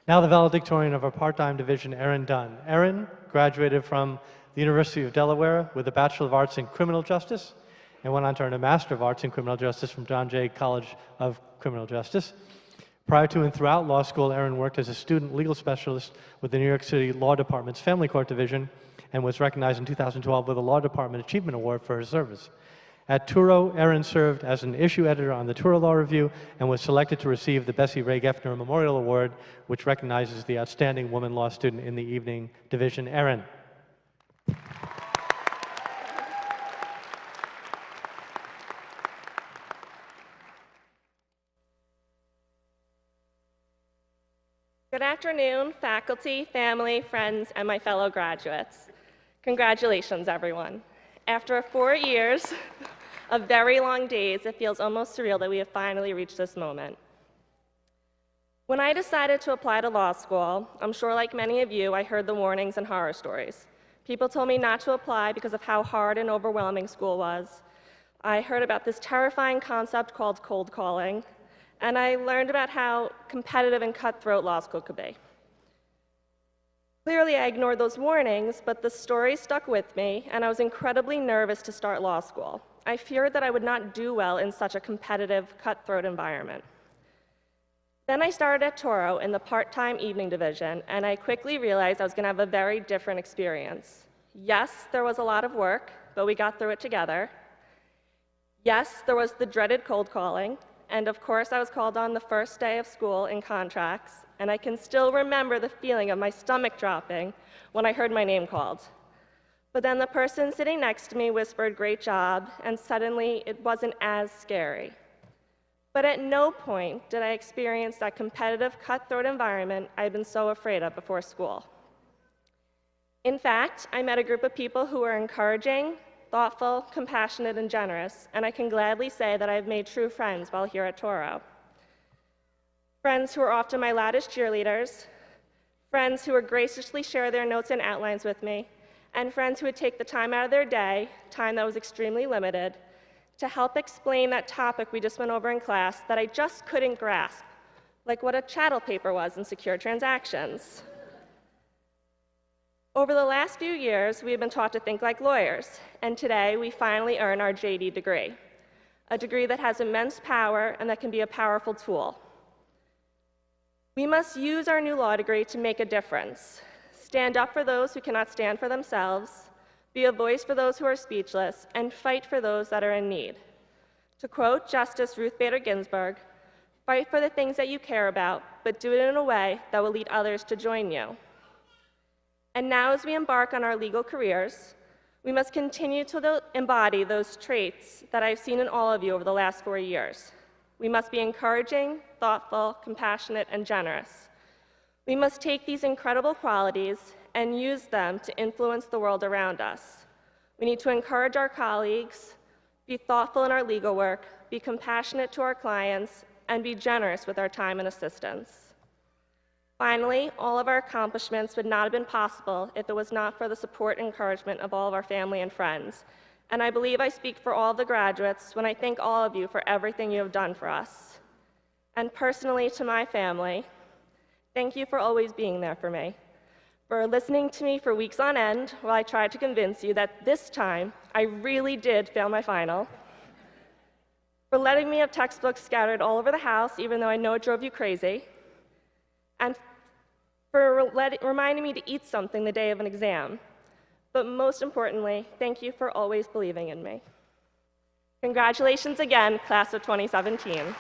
Now the valedictorian of our part-time division, Erin Dunn. Erin graduated from the University of Delaware with a Bachelor of Arts in Criminal Justice and went on to earn a Master of Arts in Criminal Justice from John Jay College of Criminal Justice. Prior to and throughout law school, Erin worked as a student legal specialist with the New York City Law Department's Family Court Division and was recognized in 2012 with a Law Department Achievement Award for her service. At Touro, Erin served as an issue editor on the Touro Law Review and was selected to receive the Bessie Ray Geffner Memorial Award, which recognizes the outstanding woman law student in the evening division. Erin. Good afternoon, faculty, family, friends, and my fellow graduates. Congratulations, everyone. After 4 years of very long days, it feels almost surreal that we have finally reached this moment. When I decided to apply to law school, I'm sure like many of you, I heard the warnings and horror stories. People told me not to apply because of how hard and overwhelming school was. I heard about this terrifying concept called cold calling, and I learned about how competitive and cutthroat law school could be. Clearly, I ignored those warnings, but the story stuck with me, and I was incredibly nervous to start law school. I feared that I would not do well in such a competitive, cutthroat environment. Then I started at Touro in the part-time evening division, and I quickly realized I was going to have a very different experience. Yes, there was a lot of work, but we got through it together. Yes, there was the dreaded cold calling, and of course I was called on the first day of school in contracts, and I can still remember the feeling of my stomach dropping when I heard my name called. But then the person sitting next to me whispered, "Great job," and suddenly it wasn't as scary. But at no point did I experience that competitive, cutthroat environment I had been so afraid of before school. In fact, I met a group of people who were encouraging, thoughtful, compassionate, and generous, and I can gladly say that I've made true friends while here at Touro. Friends who are often my loudest cheerleaders, friends who would graciously share their notes and outlines with me, and friends who would take the time out of their day, time that was extremely limited, to help explain that topic we just went over in class that I just couldn't grasp, like what a chattel paper was in secure transactions. Over the last few years, we have been taught to think like lawyers, and today we finally earn our JD degree, a degree that has immense power and that can be a powerful tool. We must use our new law degree to make a difference, stand up for those who cannot stand for themselves, be a voice for those who are speechless, and fight for those that are in need. To quote Justice Ruth Bader Ginsburg, "Fight for the things that you care about, but do it in a way that will lead others to join you." And now, as we embark on our legal careers, we must continue to embody those traits that I've seen in all of you over the last 4 years. We must be encouraging, thoughtful, compassionate, and generous. We must take these incredible qualities and use them to influence the world around us. We need to encourage our colleagues, be thoughtful in our legal work, be compassionate to our clients, and be generous with our time and assistance. Finally, all of our accomplishments would not have been possible if it was not for the support and encouragement of all of our family and friends. And I believe I speak for all the graduates when I thank all of you for everything you have done for us. And personally to my family, thank you for always being there for me, for listening to me for weeks on end while I tried to convince you that this time I really did fail my final, for letting me have textbooks scattered all over the house even though I know it drove you crazy, and for reminding me to eat something the day of an exam. But most importantly, thank you for always believing in me. Congratulations again, class of 2017.